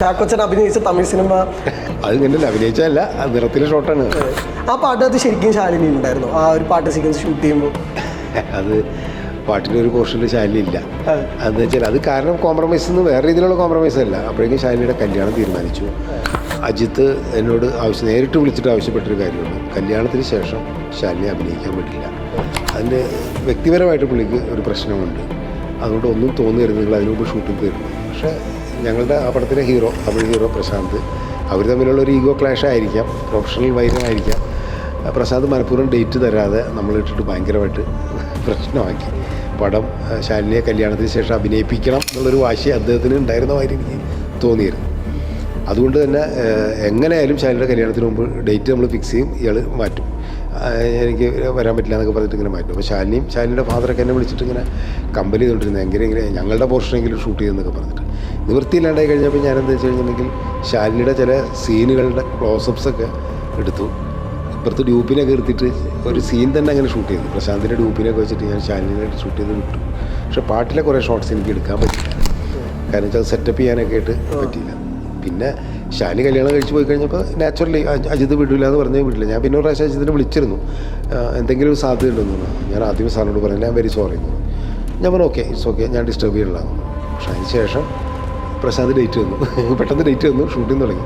ചാക്കോച്ചൻ അഭിനയിച്ച തമിഴ് സിനിമ അത് കണ്ടില്ല, അഭിനയിച്ചതല്ല, നിറത്തിലെ ഷോട്ടാണ്. ആ പാട്ട് അത് ശരിക്കും ശാലിനി ഉണ്ടായിരുന്നു, ആ ഒരു പാട്ട് സീക്വൻസ് ഷൂട്ട് ചെയ്യുമ്പോൾ? അത് പാട്ടിൻ്റെ ഒരു പോർഷനിൽ ശാലിനി ഇല്ല. അതെന്ന് വെച്ചാൽ അത് കാരണം കോംപ്രമൈസ് എന്ന് വേറെ രീതിയിലുള്ള കോംപ്രമൈസ് അല്ല. അപ്പോഴേക്കും ശാലിനിയുടെ കല്യാണം തീരുമാനിച്ചു. അജിത്ത് എന്നോട് നേരിട്ട് വിളിച്ചിട്ട് ആവശ്യപ്പെട്ടൊരു കാര്യമാണ്, കല്യാണത്തിന് ശേഷം ശാലിനി അഭിനയിക്കാൻ പറ്റില്ല. അതിന് വ്യക്തിപരമായിട്ട് പുള്ളിക്ക് ഒരു പ്രശ്നമുണ്ട്, അതുകൊണ്ട് ഒന്നും തോന്നിയിരുന്നു, നിങ്ങൾ അതിനു മുമ്പ് ഷൂട്ടിംഗ് തീർന്നു. പക്ഷേ ഞങ്ങളുടെ ആ പടത്തിലെ ഹീറോ, തമിഴ് ഹീറോ പ്രശാന്ത്, അവർ തമ്മിലുള്ള ഒരു ഈഗോ ക്ലാഷ് ആയിരിക്കാം, പ്രൊഫഷണൽ വൈരമായിരിക്കാം. പ്രശാന്ത് മനഃപൂർവ്വം ഡേറ്റ് തരാതെ നമ്മളിട്ടിട്ട് ഭയങ്കരമായിട്ട് പ്രശ്നമാക്കി. പടം ശാലിനിയെ കല്യാണത്തിന് ശേഷം അഭിനയിപ്പിക്കണം എന്നുള്ളൊരു വാശി അദ്ദേഹത്തിന് ഉണ്ടായിരുന്ന മാതിരി എനിക്ക് തോന്നിയിരുന്നു. അതുകൊണ്ട് തന്നെ എങ്ങനെയായാലും ശാലിനിയുടെ കല്യാണത്തിന് മുമ്പ് ഡേറ്റ് നമ്മൾ ഫിക്സ് ചെയ്യും, ഇയാൾ മാറ്റും, എനിക്ക് വരാൻ പറ്റില്ല എന്നൊക്കെ പറഞ്ഞിട്ട് ഇങ്ങനെ മാറ്റും. അപ്പോൾ ശാലിനിയുടെ ഫാദറൊക്കെ എന്നെ വിളിച്ചിട്ട് ഇങ്ങനെ കമ്പനി ചെയ്തുകൊണ്ടിരുന്നത്, എങ്ങനെ ഞങ്ങളുടെ പോർഷനെങ്കിലും ഷൂട്ട് ചെയ്യുന്നൊക്കെ പറഞ്ഞിട്ട്. നിവൃത്തിയില്ലാണ്ടായി കഴിഞ്ഞപ്പോൾ ഞാനെന്താ വെച്ച് കഴിഞ്ഞിട്ടുണ്ടെങ്കിൽ ശാലിനിയുടെ ചില സീനുകളുടെ ക്ലോസപ്സൊക്കെ എടുത്തു, ഇപ്പുറത്ത് ഡ്യൂപ്പിനൊക്കെ എടുത്തിട്ട് ഒരു സീൻ തന്നെ അങ്ങനെ ഷൂട്ട് ചെയ്തു. പ്രശാന്തിൻ്റെ ഡ്യൂപ്പിനൊക്കെ വെച്ചിട്ട് ഞാൻ ശാലിനിനെ ഷൂട്ട് ചെയ്ത് വിട്ടു. പക്ഷേ പാട്ടിലെ കുറേ ഷോട്ട്സ് എനിക്ക് എടുക്കാൻ പറ്റില്ല, കാരണം വെച്ചാൽ അത് സെറ്റപ്പ് ചെയ്യാനൊക്കെ ആയിട്ട് പറ്റിയില്ല. പിന്നെ ശാലിനി കല്യാണം കഴിച്ച് പോയി കഴിഞ്ഞപ്പോൾ നാച്ചുറലി അജിത് വിടില്ല എന്ന് പറഞ്ഞാൽ വിടില്ല. ഞാൻ പിന്നെ ഒരു പ്രാവശ്യം അജിത്തിനെ വിളിച്ചിരുന്നു, എന്തെങ്കിലും സാധ്യത ഉണ്ടെന്ന്. ഞാൻ ആദ്യം സാറിനോട് പറഞ്ഞു, ഞാൻ വെരി സോറി എന്ന്. ഞാൻ പറഞ്ഞു ഓക്കെ, ഇറ്റ്സ് ഓക്കെ, ഞാൻ ഡിസ്റ്റർബ് ചെയ്യണതാണ്. പക്ഷേ അതിന് ശേഷം പ്രശാന്ത് ഡേറ്റ് വന്നു, പെട്ടെന്ന് ഡേറ്റ് വന്നു, ഷൂട്ടിങ് തുടങ്ങി.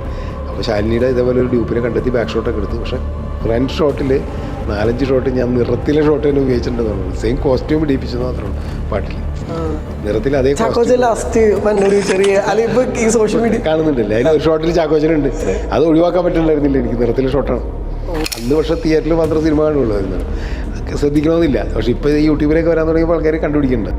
അപ്പോൾ ശാലിനിയുടെ ഇതേപോലെ ഒരു ഡ്യൂപ്പിനെ കണ്ടെത്തി ബാക്ക് ഷോട്ടൊക്കെ എടുത്തു. പക്ഷേ ഫ്രണ്ട് ഷോട്ടിൽ 4-5 ഷോട്ട് ഞാൻ നിറത്തിലെ ഷോട്ട് തന്നെ ഉപയോഗിച്ചിട്ടുണ്ടെന്ന്. സെയിം കോസ്റ്റ്യൂം ഇടിപ്പിച്ചു മാത്രമാണ് പാട്ടിൽ, നിറത്തിൽ അതേ സോഷ്യൽ മീഡിയ കാണുന്നുണ്ടല്ലേ. അതിൽ ഒരു ഷോട്ടിൽ ചാക്കോച്ചനുണ്ട്, അത് ഒഴിവാക്കാൻ പറ്റുന്നുണ്ടായിരുന്നില്ല എനിക്ക്, നിറത്തിലെ ഷോട്ടാണ്. അന്ന് പക്ഷേ തിയേറ്ററിൽ മാത്രം സിനിമ കാണുള്ളൂ, ശ്രദ്ധിക്കണമെന്നില്ല. പക്ഷേ ഇപ്പോൾ ഈ യൂട്യൂബിലേക്ക് വരാൻ തുടങ്ങിയപ്പോൾ ആൾക്കാർ കണ്ടുപിടിക്കുന്നുണ്ട്.